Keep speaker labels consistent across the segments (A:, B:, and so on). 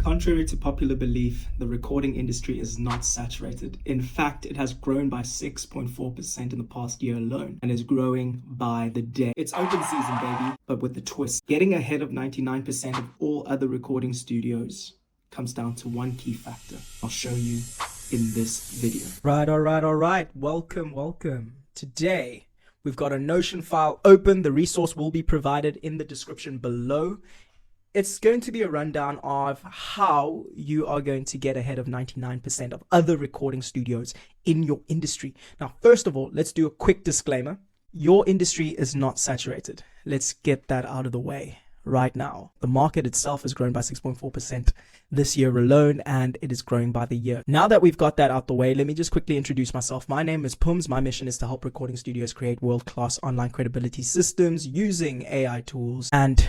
A: Contrary to popular belief, the recording industry is not saturated. In fact, it has grown by 6.4% in the past year alone and is growing by the day. It's open season, baby, but with a twist. Getting ahead of 99% of all other recording studios comes down to one key factor. I'll show you in this video. All right. Welcome. Today, we've got a Notion file open. The resource will be provided in the description below. It's going to be a rundown of how you are going to get ahead of 99% of other recording studios in your industry. Now, first of all, let's do a quick disclaimer. Your industry is not saturated. Let's get that out of the way right now. The market itself has grown by 6.4% this year alone, and it is growing by the year. Now that we've got that out the way, let me just quickly introduce myself. My name is Pums. My mission is to help recording studios create world-class online credibility systems using AI tools and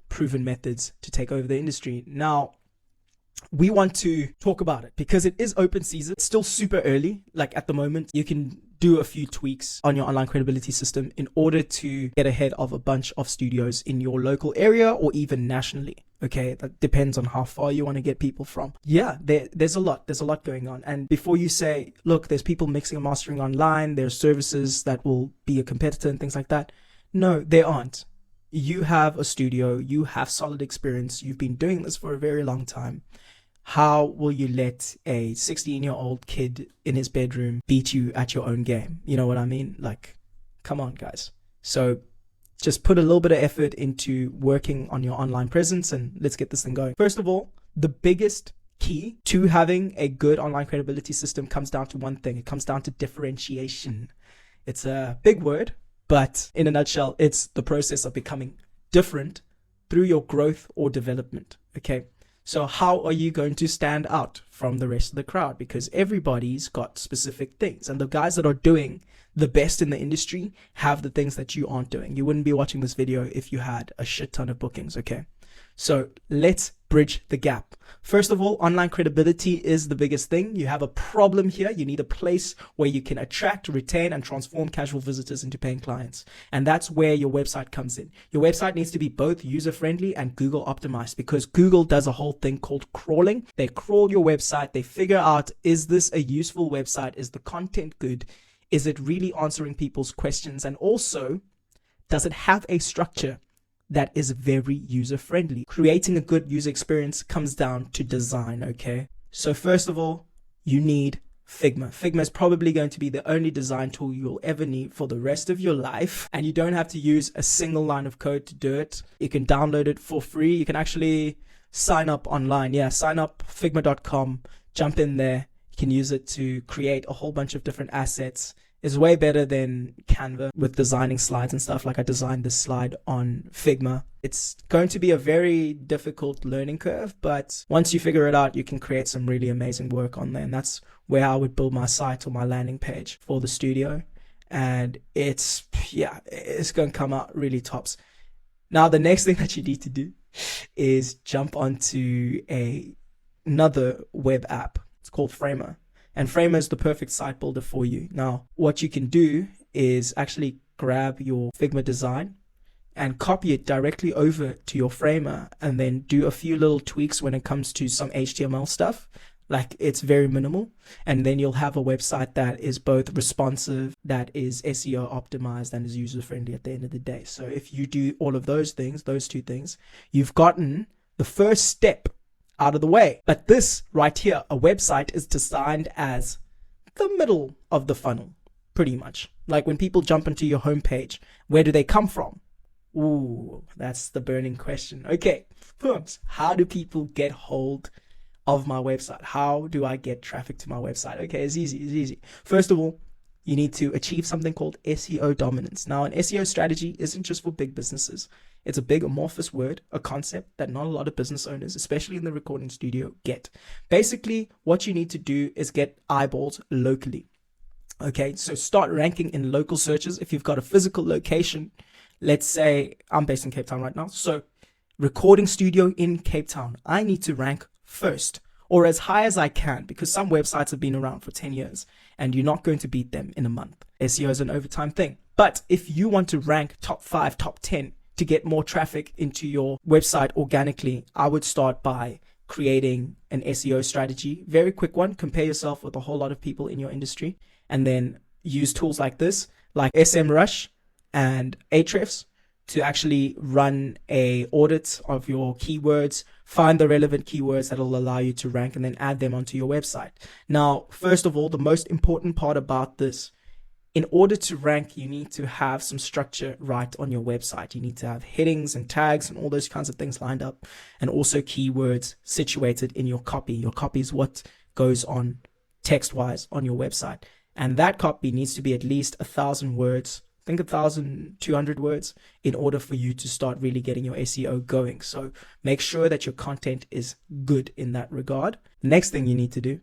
A: proven methods to take over the industry. Now, we want to talk about it because it is open season. It's still super early. Like at the moment, you can do a few tweaks on your online credibility system in order to get ahead of a bunch of studios in your local area or even nationally. Okay, that depends on how far you want to get people from. Yeah, there's a lot going on. And before you say, look, there's people mixing and mastering online, there's services that will be a competitor and things like that. No, there aren't. You have a studio, you have solid experience, you've been doing this for a very long time. How will you let a 16-year-old kid in his bedroom beat you at your own game? You know what I mean? Like, come on, guys. So just put a little bit of effort into working on your online presence and let's get this thing going. First of all, the biggest key to having a good online credibility system comes down to one thing. It comes down to differentiation. It's a big word, but in a nutshell, it's the process of becoming different through your growth or development. Okay. So how are you going to stand out from the rest of the crowd? Because everybody's got specific things, and the guys that are doing the best in the industry have the things that you aren't doing. You wouldn't be watching this video if you had a shit ton of bookings. Okay. So let's bridge the gap. First of all, online credibility is the biggest thing. You have a problem here. You need a place where you can attract, retain, and transform casual visitors into paying clients. And that's where your website comes in. Your website needs to be both user-friendly and Google optimized, because Google does a whole thing called crawling. They crawl your website. They figure out, is this a useful website? Is the content good? Is it really answering people's questions? And also, does it have a structure that is very user-friendly? Creating a good user experience comes down to design, okay? So first of all, you need Figma. Figma is probably going to be the only design tool you'll ever need for the rest of your life. And you don't have to use a single line of code to do it. You can download it for free. You can actually sign up online. Yeah, sign up figma.com, jump in there. You can use it to create a whole bunch of different assets. Is way better than Canva with designing slides and stuff. Like I designed this slide on Figma. It's going to be a very difficult learning curve, but once you figure it out, you can create some really amazing work on there. And that's where I would build my site or my landing page for the studio. And it's going to come out really tops. Now, the next thing that you need to do is jump onto another web app. It's called Framer. And Framer is the perfect site builder for you. Now, what you can do is actually grab your Figma design and copy it directly over to your Framer and then do a few little tweaks when it comes to some HTML stuff. Like, it's very minimal. And then you'll have a website that is both responsive, that is SEO optimized, and is user-friendly at the end of the day. So if you do all of those things, those two things, you've gotten the first step out of the way. But this right here, a website, is designed as the middle of the funnel, pretty much. Like when people jump into your homepage, where do they come from? Ooh, that's the burning question. Okay, folks, how do people get hold of my website? How do I get traffic to my website? Okay, it's easy. First of all, you need to achieve something called SEO dominance. Now, an SEO strategy isn't just for big businesses. It's a big amorphous word, a concept that not a lot of business owners, especially in the recording studio, get. Basically, what you need to do is get eyeballs locally. Okay, so start ranking in local searches. If you've got a physical location, let's say I'm based in Cape Town right now. So recording studio in Cape Town, I need to rank first or as high as I can, because some websites have been around for 10 years and you're not going to beat them in a month. SEO is an overtime thing. But if you want to rank top 5, top 10 to get more traffic into your website organically, I would start by creating an SEO strategy. Very quick one. Compare yourself with a whole lot of people in your industry, and then use tools like this, like SMrush and Ahrefs, to actually run a audit of your keywords, find the relevant keywords that will allow you to rank, and then add them onto your website. Now, first of all, the most important part about this, in order to rank, you need to have some structure right on your website. You need to have headings and tags and all those kinds of things lined up, and also keywords situated in your copy. Your copy is what goes on text-wise on your website. And that copy needs to be at least 1,000 words, I think 1,200 words, in order for you to start really getting your SEO going. So make sure that your content is good in that regard. Next thing you need to do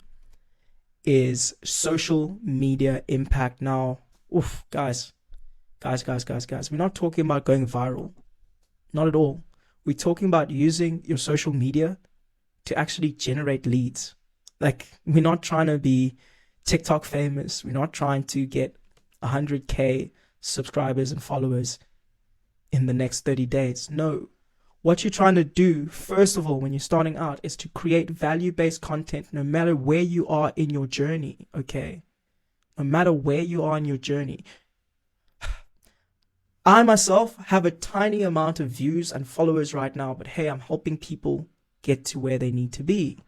A: is social media impact. Now, guys, we're not talking about going viral. Not at all. We're talking about using your social media to actually generate leads. Like, we're not trying to be TikTok famous. We're not trying to get 100K subscribers and followers in the next 30 days. No. What you're trying to do, first of all, when you're starting out, is to create value-based content no matter where you are in your journey, okay? No matter where you are in your journey. I myself have a tiny amount of views and followers right now, but hey, I'm helping people get to where they need to be.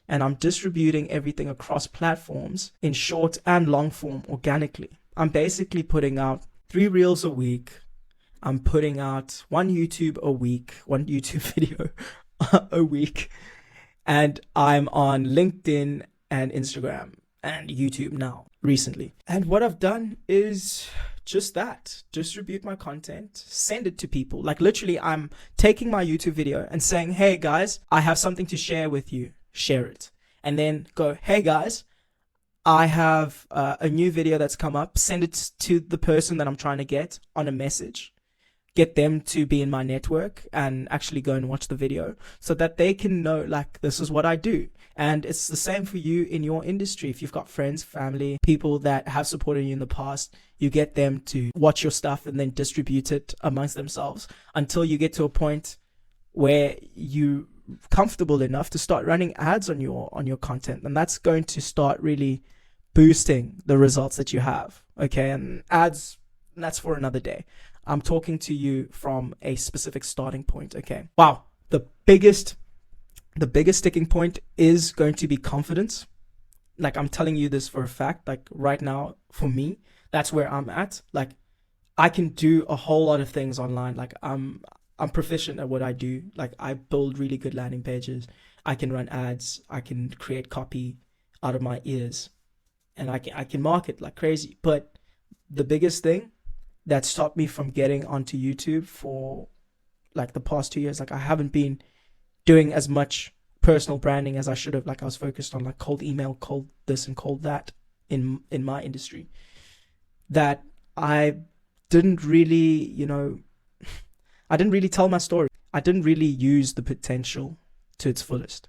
A: And I'm distributing everything across platforms in short and long form organically. I'm basically putting out 3 reels a week. I'm putting out one YouTube video a week. And I'm on LinkedIn and Instagram and YouTube now, recently. And what I've done is just that. Distribute my content, send it to people. Like, literally, I'm taking my YouTube video and saying, hey guys, I have something to share with you. Share it. And then go, hey guys, I have a new video that's come up. Send it to the person that I'm trying to get on a message. Get them to be in my network and actually go and watch the video so that they can know, like, this is what I do. And it's the same for you in your industry. If you've got friends, family, people that have supported you in the past, you get them to watch your stuff and then distribute it amongst themselves until you get to a point where you comfortable enough to start running ads on your content, and that's going to start really boosting the results that you have. Okay, and ads, that's for another day. I'm talking to you from a specific starting point. Okay, wow, the biggest sticking point is going to be confidence. Like, I'm telling you this for a fact. Like, right now, for me, that's where I'm at. Like, I can do a whole lot of things online. Like, I'm proficient at what I do. Like, I build really good landing pages. I can run ads. I can create copy out of my ears, and I can market like crazy. But the biggest thing that stopped me from getting onto YouTube for like the past 2 years, like, I haven't been doing as much personal branding as I should have. Like, I was focused on like cold email, cold this and cold that in my industry, that I didn't really, I didn't really tell my story. I didn't really use the potential to its fullest.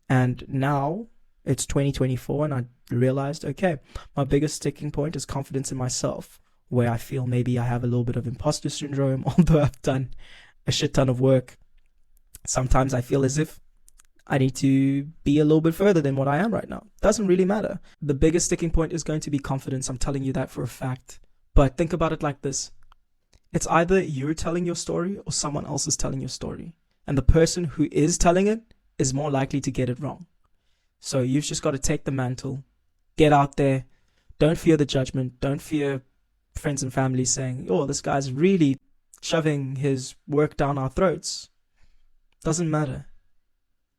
A: And now it's 2024 and I realized, okay, my biggest sticking point is confidence in myself, where I feel maybe I have a little bit of imposter syndrome, although I've done a shit ton of work. Sometimes I feel as if I need to be a little bit further than what I am right now. Doesn't really matter. The biggest sticking point is going to be confidence. I'm telling you that for a fact. But think about it like this. It's either you're telling your story or someone else is telling your story. And the person who is telling it is more likely to get it wrong. So you've just got to take the mantle, get out there. Don't fear the judgment. Don't fear friends and family saying, oh, this guy's really shoving his work down our throats. Doesn't matter.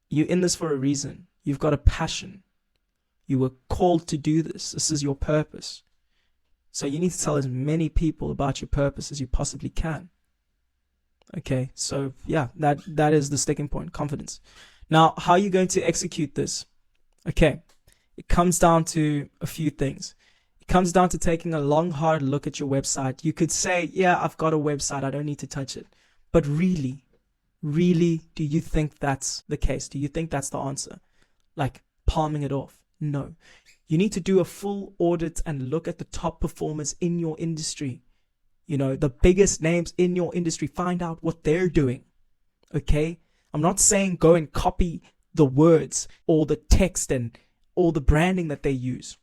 A: You're in this for a reason. You've got a passion. You were called to do this. This is your purpose. So you need to tell as many people about your purpose as you possibly can. Okay, so yeah, that is the sticking point, confidence. Now, how are you going to execute this? Okay, it comes down to a few things. It comes down to taking a long, hard look at your website. You could say, yeah, I've got a website, I don't need to touch it. But really, do you think that's the case? Do you think that's the answer? Like, palming it off? No. You need to do a full audit and look at the top performers in your industry. The biggest names in your industry. Find out what they're doing. Okay? I'm not saying go and copy the words or the text and all the branding that they use.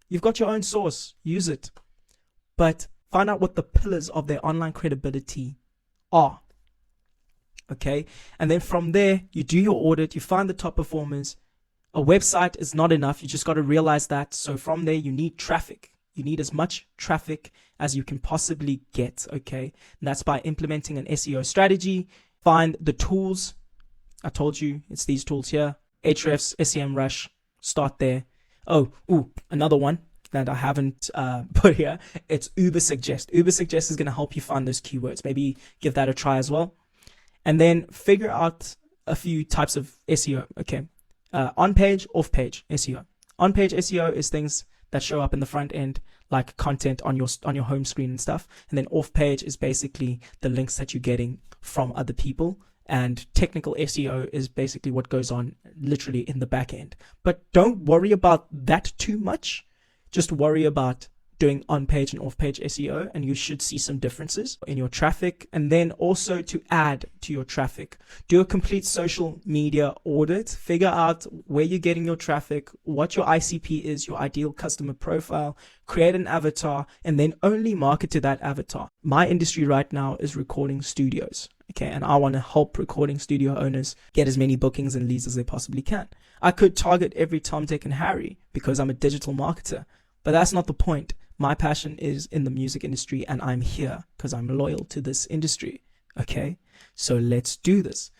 A: You've got your own source, use it. But find out what the pillars of their online credibility are. Okay? And then from there, you do your audit, you find the top performers. A website is not enough. You just got to realize that. So from there, you need traffic. You need as much traffic as you can possibly get, okay? And that's by implementing an SEO strategy. Find the tools. I told you, it's these tools here. Ahrefs, SEMrush, start there. Another one that I haven't put here. It's Ubersuggest. Ubersuggest is going to help you find those keywords. Maybe give that a try as well. And then figure out a few types of SEO, okay? On-page, off-page SEO. On-page SEO is things that show up in the front end, like content on your home screen and stuff. And then off-page is basically the links that you're getting from other people. And technical SEO is basically what goes on literally in the back end. But don't worry about that too much. Just worry about doing on-page and off-page SEO, and you should see some differences in your traffic. And then also to add to your traffic, do a complete social media audit, figure out where you're getting your traffic, what your ICP is, your ideal customer profile, create an avatar, and then only market to that avatar. My industry right now is recording studios. Okay, and I want to help recording studio owners get as many bookings and leads as they possibly can. I could target every Tom, Dick, and Harry because I'm a digital marketer, but that's not the point. My passion is in the music industry, and I'm here because I'm loyal to this industry. Okay, so let's do this.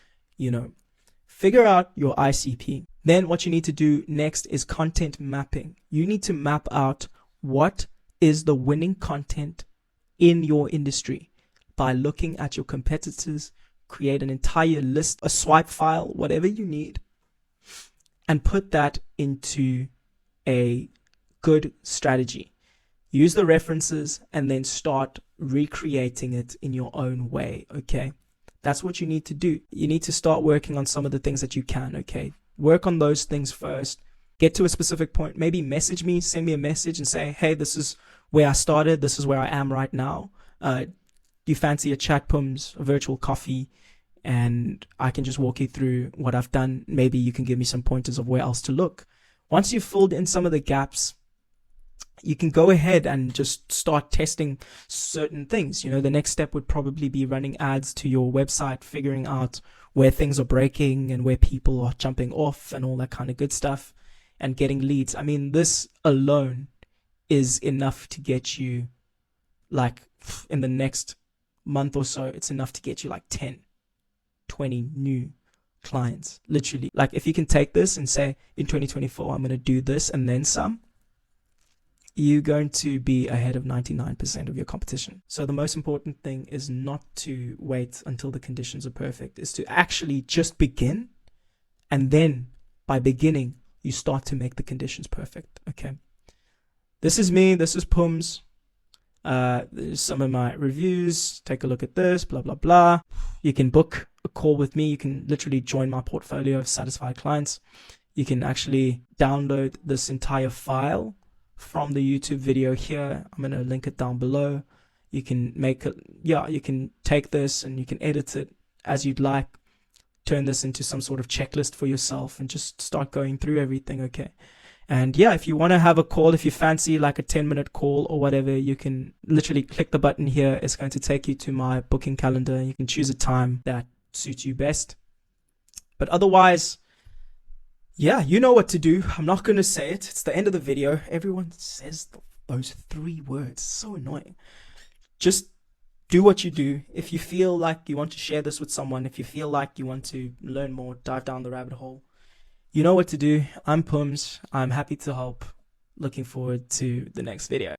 A: Figure out your ICP. Then what you need to do next is content mapping. You need to map out what is the winning content in your industry by looking at your competitors, create an entire list, a swipe file, whatever you need, and put that into a good strategy. Use the references and then start recreating it in your own way, okay? That's what you need to do. You need to start working on some of the things that you can, okay? Work on those things first. Get to a specific point. Maybe message me, send me a message and say, hey, this is where I started. This is where I am right now. Do you fancy a chat, Pums, a virtual coffee? And I can just walk you through what I've done. Maybe you can give me some pointers of where else to look. Once you've filled in some of the gaps, you can go ahead and just start testing certain things. The next step would probably be running ads to your website, figuring out where things are breaking and where people are jumping off and all that kind of good stuff, and getting leads. I mean, this alone is enough to get you, like, in the next month or so, it's enough to get you like 10, 20 new clients. Literally, like, if you can take this and say, in 2024, I'm going to do this and then some, you're going to be ahead of 99% of your competition. So the most important thing is not to wait until the conditions are perfect, is to actually just begin. And then by beginning, you start to make the conditions perfect. Okay. This is me. This is Pums. There's some of my reviews. Take a look at this, blah, blah, blah. You can book a call with me. You can literally join my portfolio of satisfied clients. You can actually download this entire file from the YouTube video here. I'm going to link it down below. You can you can take this and you can edit it as you'd like, turn this into some sort of checklist for yourself and just start going through everything, okay? And yeah, if you want to have a call, if you fancy like a 10-minute call or whatever, you can literally click the button here. It's going to take you to my booking calendar. You can choose a time that suits you best. But otherwise, yeah, you know what to do. I'm not going to say it. It's the end of the video. Everyone says those 3 words. So annoying. Just do what you do. If you feel like you want to share this with someone, if you feel like you want to learn more, dive down the rabbit hole, you know what to do. I'm Pums. I'm happy to help. Looking forward to the next video.